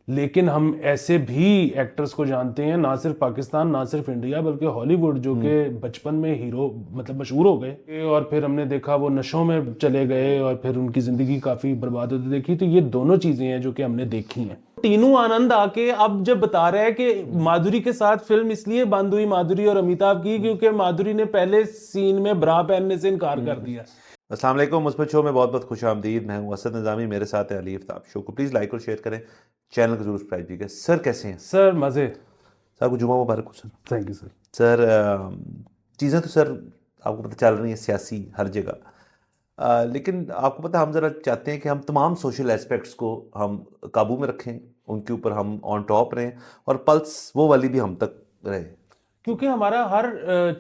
लेकिन हम ऐसे भी एक्टर्स को जानते हैं, ना सिर्फ पाकिस्तान ना सिर्फ इंडिया बल्कि हॉलीवुड, जो कि बचपन में हीरो मतलब मशहूर हो गए और फिर हमने देखा वो नशों में चले गए और फिर उनकी जिंदगी काफी बर्बाद होती देखी। तो ये दोनों चीजें हैं जो कि हमने देखी हैं। टीनू आनंद आके अब जब बता रहा है कि माधुरी के साथ फिल्म इसलिए बंद हुई, माधुरी और अमिताभ की, क्योंकि माधुरी ने पहले सीन में ब्रा पहनने से इनकार कर दिया। अस्सलाम वालेकुम, मुस्बत शो में बहुत बहुत खुश आमदीद। मैं हूं असद निज़ामी, मेरे साथ है अली आफ्ताब। शो को प्लीज़ लाइक और शेयर करें, चैनल को जरूर सब्सक्राइब कीजिएगा। सर कैसे हैं? सर मजे। सर को जुमा मुबारक हो sir. Thank you sir. Sir चीज़ें तो सर आपको पता चल रही हैं सियासी हर जगह, लेकिन आपको पता हम ज़रा चाहते हैं कि हम तमाम सोशल एस्पेक्ट्स को हम काबू में रखें, उनके ऊपर हम ऑन टॉप रहें और पल्स वो वाली भी हम तक रहे। क्योंकि हमारा हर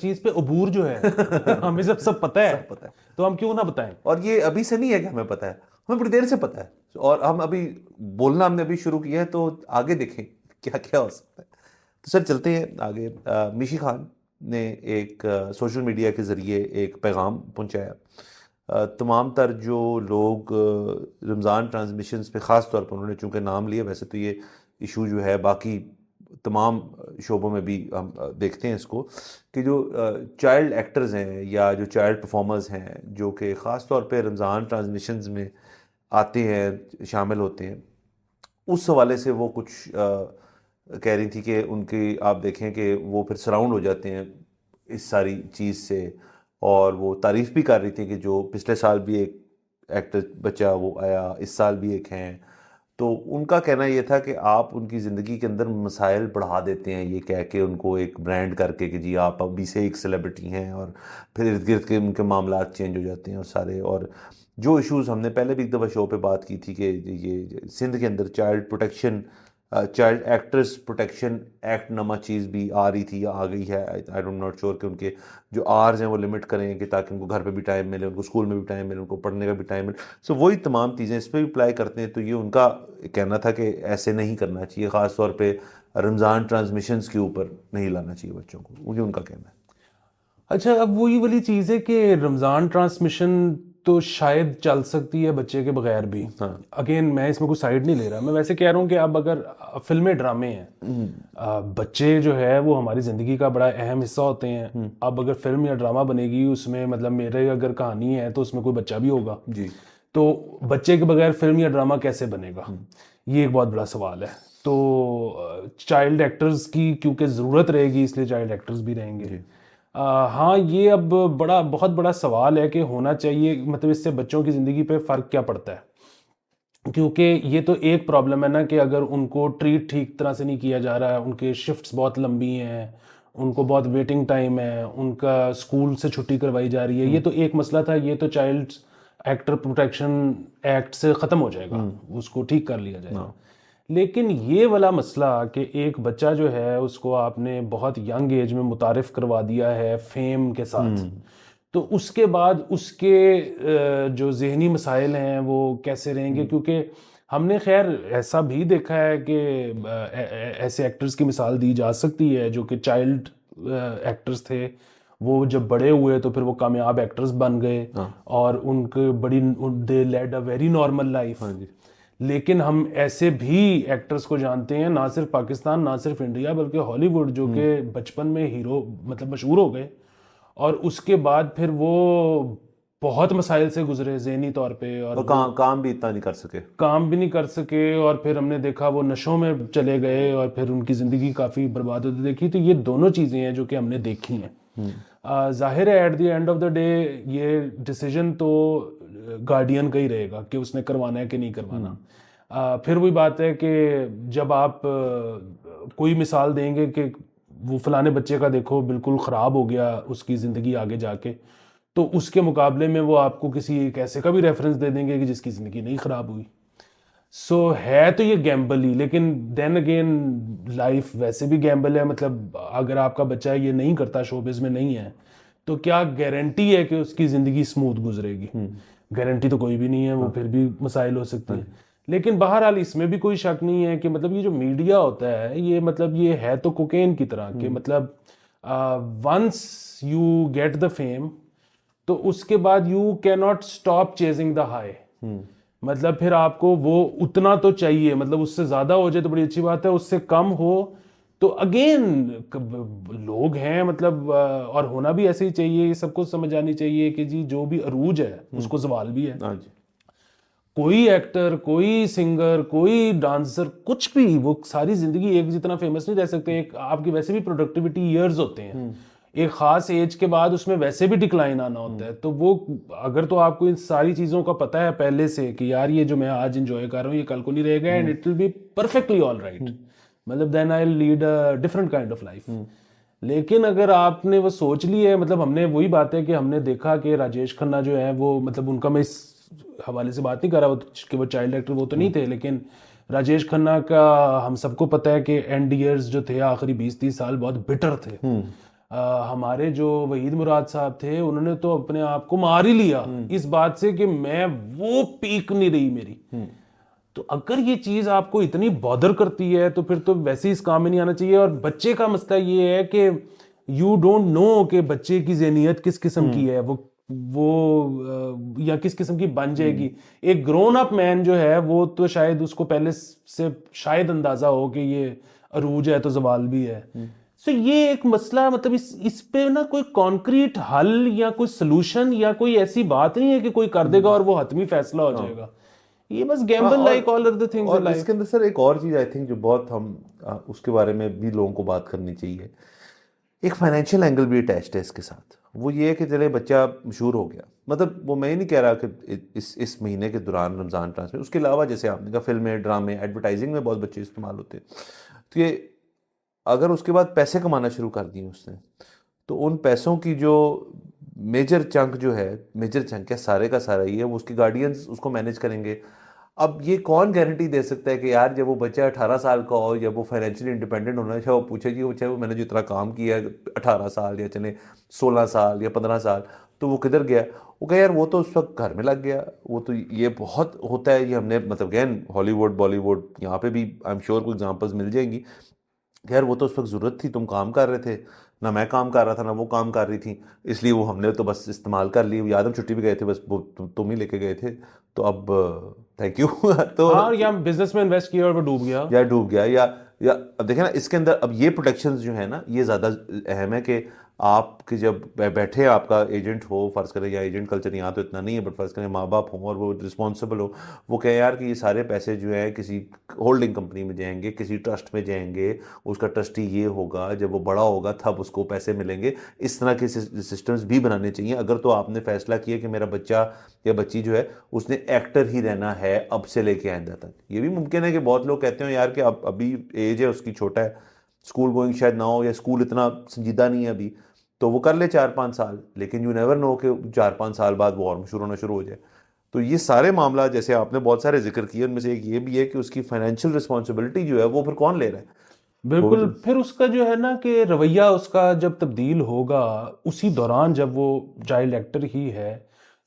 चीज पे अबूर जो है हमें सब पता है, सब पता है। तो हम क्यों ना बताएं। और ये अभी से नहीं है कि हमें पता है, हमें बड़ी देर से पता है और हम अभी बोलना हमने अभी शुरू किया है, तो आगे देखें क्या क्या हो सकता है। तो सर चलते हैं आगे। मिशी खान ने एक सोशल मीडिया के ज़रिए एक पैगाम पहुंचाया। तमाम तर जो लोग रमज़ान ट्रांसमिशंस पे ख़ास तौर पर उन्होंने चूँकि नाम लिया, वैसे तो ये इशू जो है बाकी तमाम शोबों में भी हम देखते हैं इसको, कि जो चाइल्ड एक्टर्स हैं या जो चाइल्ड परफॉर्मर्स हैं जो कि ख़ास तौर पे रमज़ान ट्रांसमिशंस में आते हैं, शामिल होते हैं, उस हवाले से वो कुछ कह रही थी कि उनकी आप देखें कि वो फिर सराउंड हो जाते हैं इस सारी चीज़ से। और वो तारीफ़ भी कर रही थी कि जो पिछले साल भी एक एक्टर बच्चा वो आया, इस साल भी एक हैं। तो उनका कहना ये था कि आप उनकी ज़िंदगी के अंदर मसाइल बढ़ा देते हैं, ये कह के उनको एक ब्रांड करके कि जी आप अभी से एक सेलिब्रिटी हैं, और फिर इर्द गिर्द के उनके मामलात चेंज हो जाते हैं और सारे। और जो इश्यूज़ हमने पहले भी एक दफ़ा शो पे बात की थी कि ये सिंध के अंदर child protection, child actors protection act नमा चीज़ भी आ रही थी या आ गई है। आई डोंट नॉट श्योर कि उनके जो आर्स हैं वो लिमिट करें कि ताकि उनको घर पे भी टाइम मिले, उनको स्कूल में भी टाइम मिले, उनको पढ़ने का भी टाइम मिले। सो वही तमाम चीज़ें इस पर भी अप्लाई करते हैं। तो ये उनका कहना था कि ऐसे नहीं करना चाहिए, ख़ास तौर पे रमज़ान ट्रांसमिशंस के ऊपर नहीं लाना चाहिए बच्चों को, मुझे उनका कहना है। अच्छा, अब वही वाली चीज़ है कि रमज़ान ट्रांसमिशन तो शायद चल सकती है बच्चे के बगैर भी। हाँ। अगेन मैं इसमें कोई साइड नहीं ले रहा, मैं वैसे कह रहा हूँ कि अब अगर फिल्में ड्रामे हैं, बच्चे जो है वो हमारी ज़िंदगी का बड़ा अहम हिस्सा होते हैं। अब अगर फिल्म या ड्रामा बनेगी उसमें मतलब मेरे अगर कहानी है तो उसमें कोई बच्चा भी होगा, जी। तो बच्चे के बगैर फिल्म या ड्रामा कैसे बनेगा, ये एक बहुत बड़ा सवाल है। तो चाइल्ड एक्टर्स की क्योंकि ज़रूरत रहेगी इसलिए चाइल्ड एक्टर्स भी रहेंगे। जी। हाँ, ये अब बहुत बड़ा सवाल है कि होना चाहिए, मतलब इससे बच्चों की ज़िंदगी पे फ़र्क क्या पड़ता है। क्योंकि ये तो एक प्रॉब्लम है ना कि अगर उनको ट्रीट ठीक तरह से नहीं किया जा रहा है, उनके शिफ्ट्स बहुत लंबी हैं, उनको बहुत वेटिंग टाइम है, उनका स्कूल से छुट्टी करवाई जा रही है, ये तो एक मसला था। ये तो चाइल्ड एक्टर प्रोटेक्शन एक्ट से ख़त्म हो जाएगा, उसको ठीक कर लिया जाएगा। लेकिन ये वाला मसला कि एक बच्चा जो है उसको आपने बहुत यंग एज में मुतारिफ करवा दिया है फेम के साथ, तो उसके बाद उसके जो ज़हनी मसाइल हैं वो कैसे रहेंगे। क्योंकि हमने खैर ऐसा भी देखा है कि ऐसे एक्टर्स की मिसाल दी जा सकती है जो कि चाइल्ड एक्टर्स थे, वो जब बड़े हुए तो फिर वो कामयाब एक्टर्स बन गए और उनके बड़ी they led a very normal life. हाँ जी। लेकिन हम ऐसे भी एक्टर्स को जानते हैं, ना सिर्फ पाकिस्तान ना सिर्फ इंडिया बल्कि हॉलीवुड, जो कि बचपन में हीरो मतलब मशहूर हो गए और उसके बाद फिर वो बहुत मसाइल से गुजरे ज़हनी तौर पे, और और वो काम भी इतना नहीं कर सके। काम भी नहीं कर सके और फिर हमने देखा वो नशों में चले गए और फिर उनकी ज़िंदगी काफ़ी बर्बाद होती देखी। तो ये दोनों चीज़ें हैं जो कि हमने देखी हैं। जाहिर है at the end of the day ये डिसीजन तो गार्डियन का ही रहेगा कि उसने करवाना है कि नहीं करवाना। फिर वही बात है कि जब आप कोई मिसाल देंगे कि वो फलाने बच्चे का देखो बिल्कुल ख़राब हो गया उसकी ज़िंदगी आगे जाके, तो उसके मुकाबले में वो आपको किसी एक ऐसे का भी रेफरेंस दे देंगे कि जिसकी ज़िंदगी नहीं ख़राब हुई। सो है तो ये गैम्बल ही, लेकिन देन अगेन लाइफ वैसे भी गैम्बल है। मतलब अगर आपका बच्चा ये नहीं करता, शोबिज़ में नहीं है, तो क्या गारंटी है कि उसकी ज़िंदगी स्मूथ गुजरेगी? गारंटी तो कोई भी नहीं है, वो फिर भी मसाइल हो सकती है। लेकिन बहरहाल इसमें भी कोई शक नहीं है कि मतलब ये जो मीडिया होता है ये मतलब ये है तो कोकेन की तरह कि मतलब once you get the fame तो उसके बाद you can not stop chasing the high. मतलब फिर आपको वो उतना तो चाहिए, मतलब उससे ज्यादा हो जाए तो बड़ी अच्छी बात है, उससे कम हो तो अगेन लोग हैं, मतलब और होना भी ऐसे ही चाहिए, ये सबको समझ आनी चाहिए कि जी जो भी अरूज है उसको जवाल भी है। हाँ जी। कोई एक्टर, कोई सिंगर, कोई डांसर, कुछ भी, वो सारी जिंदगी एक जितना फेमस नहीं रह सकते। एक आपकी वैसे भी प्रोडक्टिविटी ईयर्स होते हैं, एक खास एज के बाद उसमें वैसे भी डिक्लाइन आना होता है। तो वो अगर तो आपको इन सारी चीज़ों का पता है पहले से कि यार ये जो मैं आज इंजॉय कर रहा हूँ ये कल को नहीं रहेगा, and it will be perfectly all right, मतलब then I lead a different kind of life. लेकिन अगर आपने वो सोच ली है, मतलब हमने वही बात है कि हमने देखा कि राजेश खन्ना जो है वो, मतलब उनका मैं इस हवाले से बात नहीं कर रहा कि वो चाइल्ड एक्टर वो तो नहीं थे, लेकिन राजेश खन्ना का हम सबको पता है कि एंड ईयर्स जो थे आखिरी 20-30 साल बहुत बिटर थे। हमारे जो वहीद मुराद साहब थे उन्होंने तो अपने आप को मार ही लिया इस बात से कि मैं वो पीक नहीं रही मेरी। तो अगर ये चीज आपको इतनी बॉदर करती है तो फिर तो वैसे ही इस काम में नहीं आना चाहिए। और बच्चे का मसला ये है कि यू डोंट नो कि बच्चे की ज़हनियत किस किस्म की है, या किस किस्म की बन जाएगी। एक ग्रोन अप मैन जो है वो तो शायद उसको पहले से शायद अंदाजा हो कि ये अरूज है तो जवाल भी है। सो ये एक मसला, मतलब इस पे ना कोई कॉन्क्रीट हल या कोई सोल्यूशन या कोई ऐसी बात नहीं है कि कोई कर देगा और वो हतमी फैसला हो जाएगा। ये बस Gamble like all other things in और लाइफ। इसके अंदर सर एक और चीज़ आई थिंक जो बहुत हम उसके बारे में भी लोगों को बात करनी चाहिए, एक फाइनेंशियल एंगल भी अटैच्ड है इसके साथ। वो ये है कि चले बच्चा मशहूर हो गया, मतलब वो मैं ही नहीं कह रहा कि इस महीने के दौरान रमज़ान ट्रांसफर, उसके अलावा जैसे आपने कहा फिल्में, ड्रामे, एडवर्टाइजिंग में बहुत बच्चे इस्तेमाल होते हैं। तो ये अगर उसके बाद पैसे कमाना शुरू कर दिए उसने, तो उन पैसों की जो मेजर चंक जो है, मेजर चंक है सारे का सारा ही है, वो उसके गार्डियंस उसको मैनेज करेंगे। अब ये कौन गारंटी दे सकता है कि यार जब वो बच्चा 18 साल का हो, जब वो फाइनेंशियली इंडिपेंडेंट होना चाहिए, वो पूछे जी वो चाहे वो मैंने जितना काम किया है 18 साल या चले 16 साल या 15 साल, तो वो किधर गया? वो कहे यार वो तो उस वक्त घर में लग गया। वो तो ये बहुत होता है, ये हमने मतलब गैन हॉलीवुड बॉलीवुड यहाँ पे भी आई एम श्योर कोई एग्जांपल्स मिल जाएंगी। यार वो तो उस वक्त ज़रूरत थी, तुम काम कर रहे थे ना, मैं काम कर रहा था ना वो काम कर रही थी, इसलिए वो हमने तो बस इस्तेमाल कर ली। याद हम छुट्टी भी गए थे, बस वो तुम ही लेके गए थे, तो अब थैंक यू। तो हाँ, या बिजनेस में इन्वेस्ट किया और वो डूब गया। या डूब गया, या अब देखें ना इसके अंदर अब ये प्रोटेक्शंस जो है ना ये ज़्यादा अहम है कि आपके जब बैठे आपका एजेंट हो, फ़र्ज़ करें, या एजेंट कल्चर यहाँ तो इतना नहीं है, बट फ़र्ज़ करें माँ बाप हों और वो रिस्पॉन्सिबल हो, वो कहे यार कि ये सारे पैसे जो है किसी होल्डिंग कंपनी में जाएंगे, किसी ट्रस्ट में जाएंगे, उसका ट्रस्टी ये होगा, जब वो बड़ा होगा तब उसको पैसे मिलेंगे। इस तरह के सिस्टम्स भी बनाने चाहिए। अगर तो आपने फैसला किया कि मेरा बच्चा या बच्ची जो है उसने एक्टर ही रहना है अब से लेके आइंदा तक, ये भी मुमकिन है कि बहुत लोग कहते हो यार कि अब अभी एज है उसकी, छोटा है, स्कूल गोइंग शायद ना हो, या स्कूल इतना संजीदा नहीं है अभी, तो वो कर ले 4-5 साल, लेकिन यू नेवर नो कि 4-5 साल बाद वो और मशहूर होना शुरू हो जाए। तो ये सारे मामला जैसे आपने बहुत सारे जिक्र किए, उनमें से एक ये भी है कि उसकी फाइनेंशियल रिस्पॉन्सिबिलिटी जो है वो फिर कौन ले रहा है? वो भी बिल्कुल, तो फिर उसका जो है ना कि रवैया उसका जब तब्दील होगा उसी दौरान, जब वो चाइल्ड एक्टर ही है,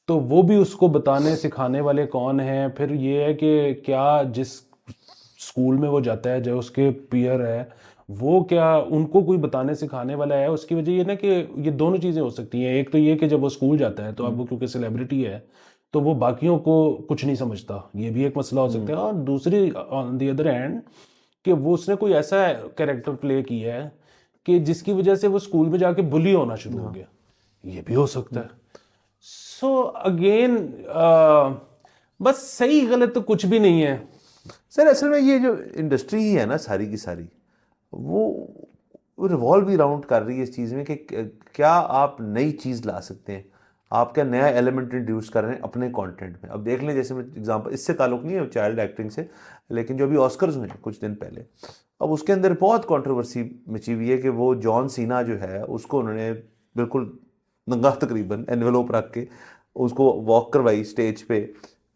तो वो भी उसको बताने सिखाने वाले कौन हैं? फिर ये है कि क्या जिस स्कूल में वो जाता है, जो उसके पीयर है, वो क्या उनको कोई बताने सिखाने वाला है? उसकी वजह ये ना कि ये दोनों चीज़ें हो सकती हैं। एक तो ये कि जब वो स्कूल जाता है तो अब वो क्योंकि सेलिब्रिटी है तो वो बाकियों को कुछ नहीं समझता, ये भी एक मसला हो सकता है। और दूसरी ऑन द अदर हैंड कि वो उसने कोई ऐसा कैरेक्टर प्ले किया है कि जिसकी वजह से वो स्कूल में जाके बुली होना शुरू हो गया, ये भी हो सकता है। सो अगेन बस सही गलत तो कुछ भी नहीं है। सर असल में ये जो इंडस्ट्री ही है ना सारी की सारी, वो रिवॉल्व भी राउंड कर रही है इस चीज़ में कि क्या आप नई चीज़ ला सकते हैं, आप क्या नया एलिमेंट इंट्रोड्यूस कर रहे हैं अपने कंटेंट में। अब देख लें, जैसे मैं एग्जांपल, इससे ताल्लुक नहीं है चाइल्ड एक्टिंग से, लेकिन जो अभी ऑस्कर्स हुए हैं कुछ दिन पहले, अब उसके अंदर बहुत कंट्रोवर्सी मची हुई है कि वो जॉन सीना जो है उसको उन्होंने बिल्कुल नंगा तकरीबन एनवेलोप रख के उसको वॉक करवाई स्टेज पे।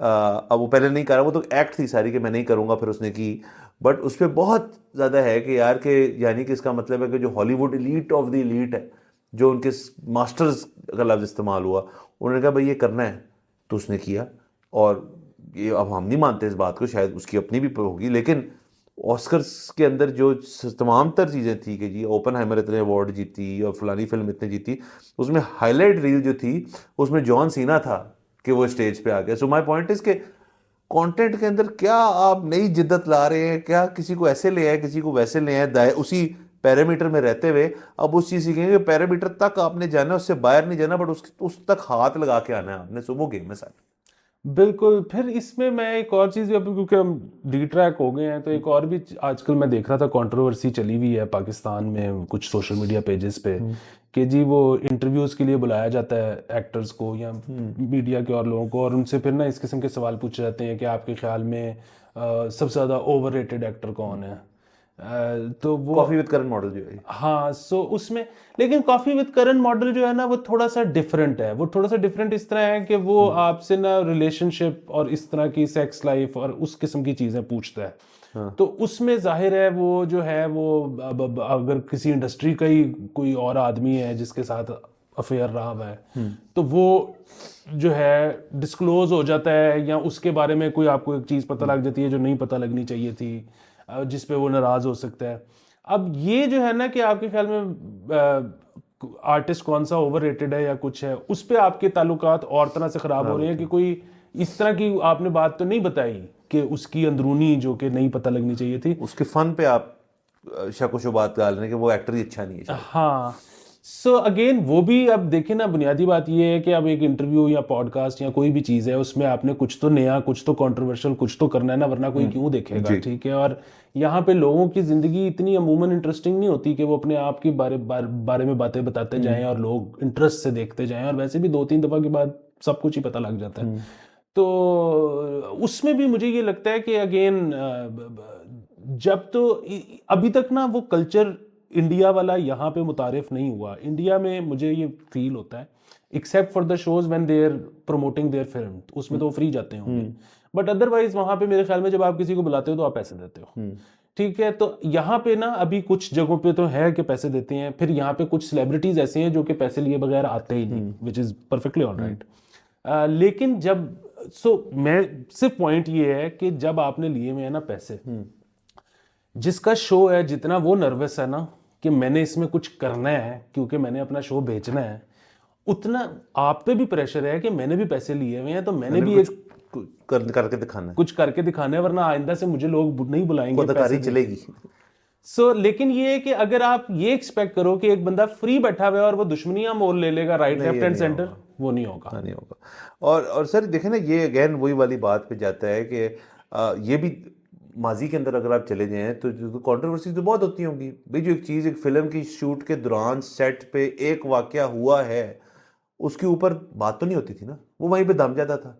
अब वो पहले नहीं कर रहा, वो तो एक्ट थी सारी कि मैं नहीं करूँगा, फिर उसने की। बट उस पर बहुत ज़्यादा है कि यार के यानी कि इसका मतलब है कि जो Hollywood elite of the elite है, जो उनके मास्टर्स का लफ्ज़ इस्तेमाल हुआ, उन्होंने कहा भाई ये करना है, तो उसने किया। और ये अब हम नहीं मानते इस बात को, शायद उसकी अपनी भी होगी, लेकिन ऑस्कर्स के अंदर जो तमाम तर चीज़ें थी कि जी ओपनहाइमर इतने अवार्ड जीती और फलानी फिल्म इतने जीती, उसमें हाईलाइट रील जो थी उसमें जॉन सीना था कि वो स्टेज पे आ गया। सो माय पॉइंट इज़ कि कंटेंट के अंदर क्या आप नई जिद्दत ला रहे हैं, क्या किसी को ऐसे ले आए किसी को वैसे ले आए, उसी पैरामीटर में रहते हुए अब उस चीज सीखेंगे कि पैरामीटर तक आपने जाना है, उससे बाहर नहीं जाना, बट उस तक हाथ लगा के आना है आपने। सो वो गेम है सारी। बिल्कुल। फिर इसमें मैं एक और चीज़ भी, अब क्योंकि हम डी ट्रैक हो गए हैं, तो एक और भी आजकल मैं देख रहा था कंट्रोवर्सी चली हुई है पाकिस्तान में कुछ सोशल मीडिया पेजेस पे कि जी वो इंटरव्यूज़ के लिए बुलाया जाता है एक्टर्स को या मीडिया के और लोगों को, और उनसे फिर ना इस किस्म के सवाल पूछे जाते हैं कि आपके ख्याल में सबसे ज़्यादा ओवररेटेड एक्टर कौन है। तो वो कॉफी विद करण मॉडल जो है। हाँ, सो उसमें लेकिन कॉफी विद करण मॉडल जो है ना वो थोड़ा सा डिफरेंट है। वो थोड़ा सा डिफरेंट इस तरह है कि वो आपसे ना रिलेशनशिप और इस तरह की सेक्स लाइफ और उस किस्म की चीज़ें पूछता है। तो उसमें जाहिर है वो जो है वो अगर किसी इंडस्ट्री का ही कोई और आदमी है जिसके साथ अफेयर रहा हुआ है तो वो जो है डिस्क्लोज हो जाता है, या उसके बारे में कोई आपको एक चीज़ पता लग जाती है जो नहीं पता लगनी चाहिए थी, जिस पे वो नाराज हो सकता है। अब ये जो है ना कि आपके ख्याल में आर्टिस्ट कौन सा ओवररेटेड है या कुछ है, उस पे आपके ताल्लुकात और तरह से खराब हो रहे हैं कि कोई इस तरह की आपने बात तो नहीं बताई कि उसकी अंदरूनी जो कि नहीं पता लगनी चाहिए थी, उसके फन पे आप शक व शुबात डाल रहे हैं कि वो एक्टर ही अच्छा नहीं है शायद। हाँ। सो अगेन वो भी अब देखें ना, बुनियादी बात ये है कि अब एक इंटरव्यू या पॉडकास्ट या कोई भी चीज़ है उसमें आपने कुछ तो नया, कुछ तो कंट्रोवर्शियल, कुछ तो करना है ना, वरना कोई क्यों देखेगा, ठीक है। और यहाँ पे लोगों की ज़िंदगी इतनी अमूमन इंटरेस्टिंग नहीं होती कि वो अपने आप के बारे में बातें बताते जाएं और लोग इंटरेस्ट से देखते जाएं, और वैसे भी 2-3 दफ़ा के बाद सब कुछ ही पता लग जाता है। तो उसमें भी मुझे ये लगता है कि अगेन जब तो अभी तक ना वो कल्चर इंडिया वाला यहाँ पे मुतारिफ नहीं हुआ। इंडिया में मुझे ये फील होता है, except for the shows when they are promoting their film, उसमें तो वो फ्री जाते होंगे, बट अदरवाइज वहाँ पे मेरे ख्याल में जब आप किसी को बुलाते हो तो आप पैसे देते हो, ठीक है। तो यहाँ पे ना अभी कुछ जगहों पे तो है कि पैसे देते हैं, फिर यहाँ पे कुछ सेलिब्रिटीज ऐसे हैं जो कि पैसे लिए बगैर आते ही नहीं, विच इज़ परफेक्टली ऑलराइट। लेकिन जब मैं सिर्फ पॉइंट ये है कि जब आपने लिए हुए हैं ना पैसे, जिसका शो है, जितना वो नर्वस है ना कि मैंने इसमें कुछ करना है क्योंकि मैंने अपना शो बेचना है, उतना आप पे भी प्रेशर है कि मैंने भी पैसे लिए हुए हैं तो मैंने भी एक करके दिखाना है, कुछ करके दिखाना है, वरना आइंदा से मुझे लोग नहीं बुलाएंगे, पैसे चलेगी। लेकिन ये है कि अगर आप ये एक्सपेक्ट करो कि एक बंदा फ्री बैठा हुआ है और वो दुश्मनियां मोल ले लेगा राइट लेफ्ट एंड सेंटर, वो नहीं होगा, नहीं होगा। और सर देखें ना, ये अगेन वही वाली बात पे जाता है कि ये भी माजी के अंदर अगर आप चले जाएं तो कंट्रोवर्सी तो बहुत होती होंगी भाई। जो एक चीज़ एक फिल्म की शूट के दौरान सेट पे एक वाकया हुआ है, उसके ऊपर बात तो नहीं होती थी ना, वो वहीं पे दम जाता था।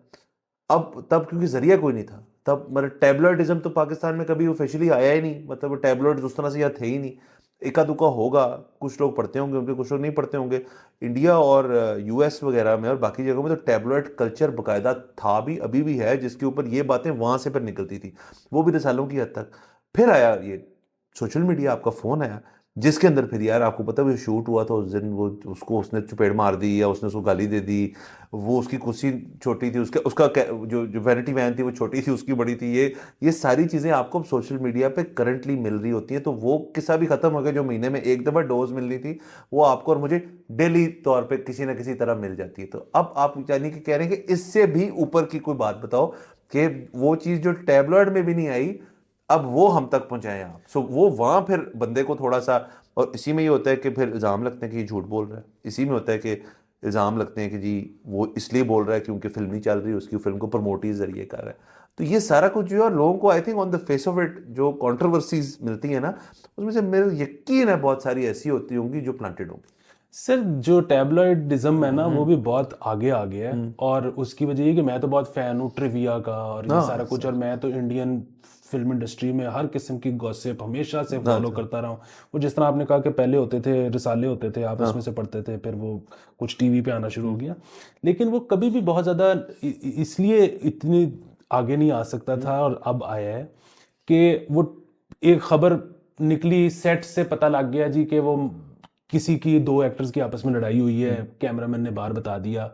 अब तब क्योंकि जरिया कोई नहीं था, तब मतलब टैबलॉइडिज्म तो पाकिस्तान में कभी ऑफिशियली आया ही नहीं, मतलब टैबलॉइड उस तरह से यहाँ थे ही नहीं। एका दुका होगा, कुछ लोग पढ़ते होंगे उनके, कुछ लोग नहीं पढ़ते होंगे। इंडिया और यूएस वगैरह में और बाकी जगहों में तो टैबलॉइड कल्चर बाकायदा था भी, अभी भी है, जिसके ऊपर ये बातें वहाँ से फिर निकलती थी, वो भी रसालों की हद तक। फिर आया ये सोशल मीडिया, आपका फ़ोन आया, जिसके अंदर फिर यार आपको पता है वो शूट हुआ था उस दिन, वो उसको उसने चपेट मार दी या उसने उसको गाली दे दी, वो उसकी कुर्सी छोटी थी, उसका जो वैनिटी वैन थी वो छोटी थी, उसकी बड़ी थी। ये सारी चीज़ें आपको सोशल मीडिया पे करंटली मिल रही होती हैं। तो वो किस्सा भी ख़त्म हो गया, जो महीने में एक दफ़ा डोज मिल रही थी, वो आपको और मुझे डेली तौर पर किसी ना किसी तरह मिल जाती है। तो अब आप यानी कि कह रहे हैं कि इससे भी ऊपर की कोई बात बताओ कि वो चीज़ जो टैबलॉइड में भी नहीं आई, अब वो हम तक पहुंचाएं आप। वो वहां फिर बंदे को थोड़ा सा, और इसी में ये होता है कि फिर इल्ज़ाम लगते हैं कि ये झूठ बोल रहा है, इसी में होता है कि इल्ज़ाम लगते हैं कि जी वो इसलिए बोल रहा है क्योंकि फिल्म नहीं चल रही, उसकी फिल्म को प्रमोट ही जरिए कर रहा है। तो ये सारा कुछ जो है लोगों को I think on the face of it जो कॉन्ट्रोवर्सीज मिलती है ना, उसमें से मेरे यकीन है बहुत सारी ऐसी होती होंगी जो प्लांटेड होंगी। सर जो टैबलॉइडिज्म है ना वो भी बहुत आगे आ गया है, और उसकी वजह ये कि मैं तो बहुत फ़ैन हूँ ट्रिविया का और ये सारा कुछ, और मैं तो इंडियन फिल्म इंडस्ट्री में हर किस्म की गॉसिप हमेशा से फॉलो करता रहा हूँ। वो जिस तरह आपने कहा कि पहले होते थे रिसाले होते थे, आप उसमें से पढ़ते थे, फिर वो कुछ टीवी पे आना शुरू हो गया, लेकिन वो कभी भी बहुत ज़्यादा इसलिए इतनी आगे नहीं आ सकता था, और अब आया है कि वो एक खबर निकली, सेट से पता लग गया जी कि वो किसी की 2 एक्टर्स की आपस में लड़ाई हुई है, कैमरामैन ने बाहर बता दिया।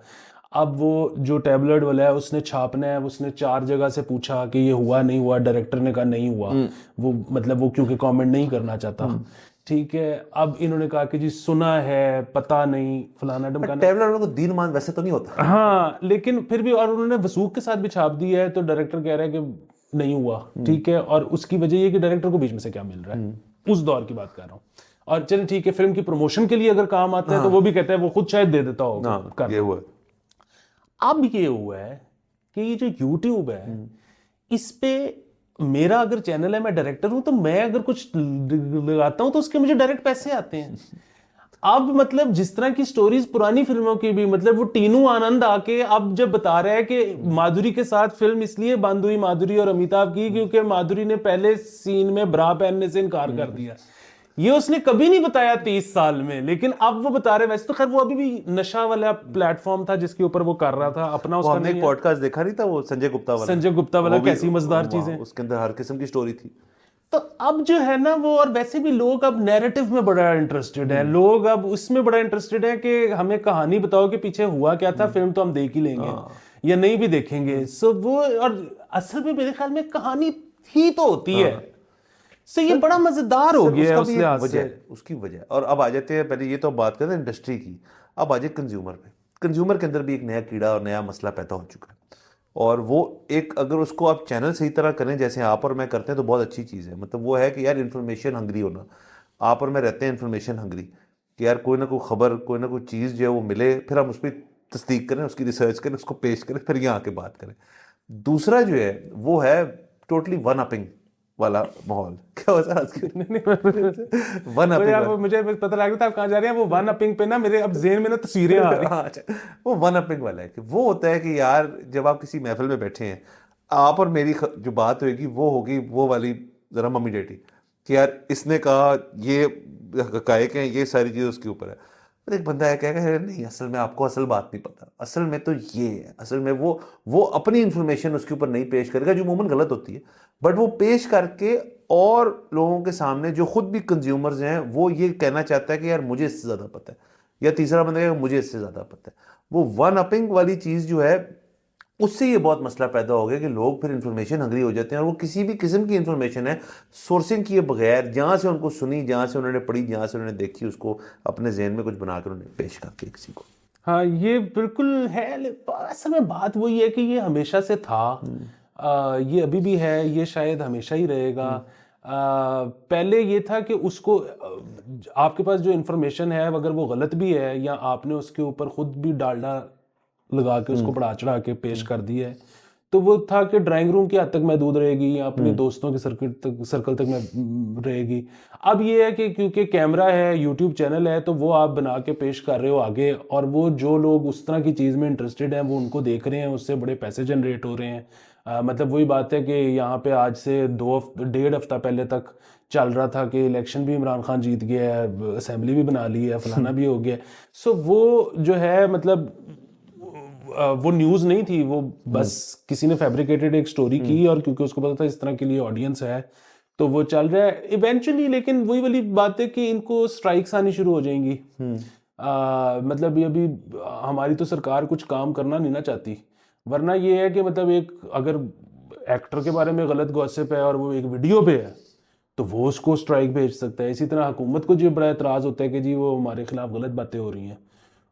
अब वो जो टैबलेट वाला है उसने छापना है, उसने 4 जगह से पूछा कि ये हुआ नहीं हुआ, डायरेक्टर ने कहा नहीं हुआ, वो मतलब वो क्योंकि कमेंट नहीं करना चाहता, ठीक है। अब इन्होंने कहा कि जी सुना है, पता नहीं, फलाना ढमकाना। टैबलेट को दीन मान वैसे तो नहीं होता। हाँ लेकिन फिर भी, और उन्होंने वसूख के साथ भी छाप दिया है, तो डायरेक्टर कह रहा है कि नहीं हुआ, ठीक है। और उसकी वजह ये कि डायरेक्टर को बीच में से क्या मिल रहा है, उस दौर की बात कर रहा हूँ। और चल ठीक है, फिल्म की प्रमोशन के लिए अगर काम आता है तो वो भी कहता है वो खुद शायद दे देता होगा कर। ये हुआ। अब ये हुआ है कि ये जो YouTube है, इस पे मेरा अगर चैनल है, मैं डायरेक्टर हूं, तो मैं अगर कुछ लगाता हूं तो उसके मुझे डायरेक्ट पैसे आते हैं। अब मतलब जिस तरह की स्टोरीज पुरानी फिल्मों की भी, मतलब वो टीनू आनंद आके अब जब बता रहा है कि माधुरी के साथ फिल्म इसलिए बंद हुई, माधुरी और अमिताभ की, क्योंकि माधुरी ने पहले सीन में ब्रा पहनने से इनकार कर दिया। ये उसने कभी नहीं बताया 30 साल में, लेकिन अब वो बता रहे। वैसे तो खैर वो अभी भी नशा वाला प्लेटफॉर्म था जिसके ऊपर वो कर रहा था अपना, वो उसका हमने एक पॉडकास्ट देखा नहीं था, वो संजय गुप्ता वाला। संजय गुप्ता वाला, वो भी- कैसी मजेदार चीजें। उसके अंदर हर किस्म की स्टोरी थी। तो अब जो है ना वो, और वैसे भी लोग अब नैरेटिव में बड़ा इंटरेस्टेड है, लोग अब उसमें बड़ा इंटरेस्टेड है कि हमें कहानी बताओ कि पीछे हुआ क्या था, फिल्म तो हम देख ही लेंगे या नहीं भी देखेंगे। सो वो, और असल में मेरे ख्याल में कहानी ही तो होती है। सो ये बड़ा मजेदार हो गया है उस लिहाज से। उसकी वजह। और अब आ जाते हैं, पहले ये तो बात करते हैं इंडस्ट्री की, अब आ जाए कंज्यूमर पे। कंज्यूमर के अंदर भी एक नया कीड़ा और नया मसला पैदा हो चुका है, और वो एक, अगर उसको आप चैनल सही तरह करें जैसे आप और मैं करते हैं तो बहुत अच्छी चीज़ है। मतलब वो है कि यार इन्फॉर्मेशन हंग्री होना। आप और मैं रहते हैं इन्फॉर्मेशन हंग्री, कि यार कोई ना कोई खबर, कोई ना कोई चीज़ जो है वो मिले, फिर हम उस पर तस्दीक करें, उसकी रिसर्च करें, उसको पेश करें, फिर यहाँ आके बात करें। दूसरा जो है वो है टोटली वन अपींग वाला माहौल। क्या होता है आज वन तो यार अपींग। वो मुझे पता लग रहा था आप कहाँ जा रहे हैं। वो वन अपींग पे ना मेरे अब ज़हन में ना तस्वीरें आ रही हैं। अच्छा, वो वन अपींग वाला है कि वो होता है कि यार जब आप किसी महफिल में बैठे हैं, आप और मेरी जो बात होगी वो होगी वो वाली जरा मम्मी डैडी, कि यार इसने कहा ये हकायक हैं, ये सारी चीज़ उसके ऊपर है। पर एक बंदा है कहेगा नहीं असल में आपको असल बात नहीं पता, असल में तो ये है, असल में वो अपनी इंफॉर्मेशन उसके ऊपर नहीं पेश करेगा, जो अमूमन गलत होती है, बट वो पेश करके और लोगों के सामने जो खुद भी कंज्यूमर्स हैं वो ये कहना चाहता है कि यार मुझे इससे ज़्यादा पता है, या तीसरा बंदा कहेगा मुझे इससे ज़्यादा पता है। वो वन अपींग वाली चीज़ जो है, उससे ये बहुत मसला पैदा हो गया कि लोग फिर इन्फॉर्मेशन हंग्री हो जाते हैं, और वो किसी भी किस्म की इन्फॉर्मेशन है सोर्सिंग किए बगैर, जहाँ से उनको सुनी, जहाँ से उन्होंने पढ़ी, जहाँ से उन्होंने देखी, उसको अपने जहन में कुछ बनाकर उन्हें पेश करके किसी को। हाँ ये बिल्कुल है। असल में बात वही है कि ये हमेशा से था, ये अभी भी है, ये शायद हमेशा ही रहेगा। पहले ये था कि उसको आपके पास जो इन्फॉर्मेशन है अगर वो गलत भी है, या आपने उसके ऊपर खुद भी डालडा लगा के उसको बढ़ा चढ़ा के पेश कर दिया है, तो वो था कि ड्राइंग रूम की हद तक महदूद रहेगी, या अपने दोस्तों के सर्कल तक में रहेगी। अब ये है कि क्योंकि कैमरा है, यूट्यूब चैनल है, तो वो आप बना के पेश कर रहे हो आगे, और वो जो लोग उस तरह की चीज़ में इंटरेस्टेड हैं वो उनको देख रहे हैं, उससे बड़े पैसे जनरेट हो रहे हैं। मतलब वही बात है कि यहाँ पे आज से 1.5 हफ्ता पहले तक चल रहा था कि इलेक्शन भी इमरान खान जीत गया है, असेंबली भी बना ली है, फलाना भी हो गया। सो वो जो है मतलब वो न्यूज़ नहीं थी, वो बस किसी ने फैब्रिकेटेड एक स्टोरी की, और क्योंकि उसको पता था इस तरह के लिए ऑडियंस है तो वो चल रहा है इवेंचुअली। लेकिन वही वाली बात है कि इनको स्ट्राइक्स आनी शुरू हो जाएंगी। मतलब ये अभी हमारी तो सरकार कुछ काम करना नहीं ना चाहती, वरना ये है कि मतलब एक अगर एक्टर के बारे में गलत गॉसिप है और वो एक वीडियो पे है तो वो उसको स्ट्राइक भेज सकता है। इसी तरह हुकूमत को जो बड़ा एतराज़ होता है कि जी वो हमारे खिलाफ गलत बातें हो रही हैं,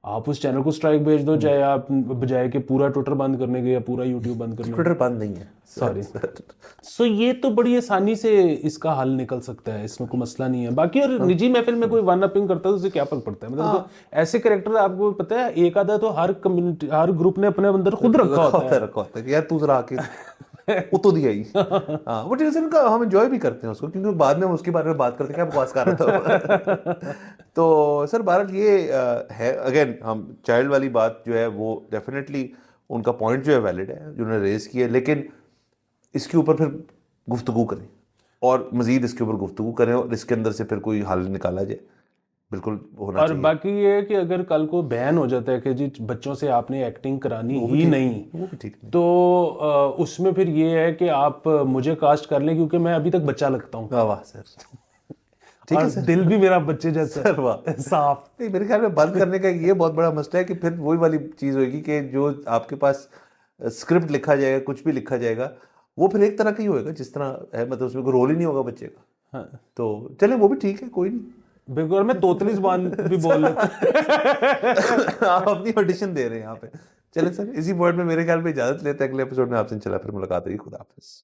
आप उस चैनल को स्ट्राइक भेज दो, चाहे आप बजाय के पूरा ट्विटर बंद करने के या पूरा यूट्यूब बंद करने के। ट्विटर बंद नहीं है, सॉरी। सो ये तो बड़ी आसानी से इसका हल निकल सकता है, इसमें कोई मसला नहीं है। बाकी और निजी महफिल में कोई वन अपींग करता है तो उसे क्या फर्क पड़ता है। मतलब तो ऐसे कैरेक्टर आपको पता है एक आधा तो हर कम्युनिटी, हर ग्रुप ने अपने अंदर खुद रखा होता है कि यार तू जरा आके उतो दिया ही। हाँ, वो टेंशन का हम एंजॉय भी करते हैं उसको, क्योंकि बाद में हम उसके बारे में बात करते हैं क्या बकवास कर रहा था। तो सर बहरहाल ये है, अगेन हम चाइल्ड वाली बात जो है वो डेफिनेटली उनका पॉइंट जो है वैलिड है जो उन्होंने रेज किया, लेकिन इसके ऊपर फिर गुफ्तगू करें और मजीद इसके ऊपर गुफ्तगू करें और इसके अंदर से फिर कोई हल निकाला जाए, बिल्कुल होना और चाहिए। बाकी ये है कि अगर कल को बैन हो जाता है कि जी बच्चों से आपने एक्टिंग करानी ही नहीं, वो भी ठीक नहीं। तो उसमें फिर ये है कि आप मुझे कास्ट कर लें क्योंकि मैं अभी तक बच्चा लगता हूँ। वाह वाह सर। ठीक है और सर। दिल भी मेरा बच्चे जैसा सर वाह। है, साफ। नहीं, मेरे ख्याल में बंद करने का ये बहुत बड़ा मसला है कि फिर वही वाली चीज होगी कि जो आपके पास स्क्रिप्ट लिखा जाएगा, कुछ भी लिखा जाएगा, वो फिर एक तरह का ही होएगा जिस तरह है, मतलब उसमें कोई रोल ही नहीं होगा बच्चे का। हाँ तो चले, वो भी ठीक है, कोई नहीं। बिल्कुल, और मैं तोतली जुबान भी बोल लेता हूँ। आप अपनी ऑडिशन दे रहे हैं यहाँ पे। चले सर, इसी वर्ड में मेरे ख्याल में इजाजत लेते हैं, अगले एपिसोड में आपसे इंशाल्लाह फिर मुलाकात होगी। खुदा हाफिज।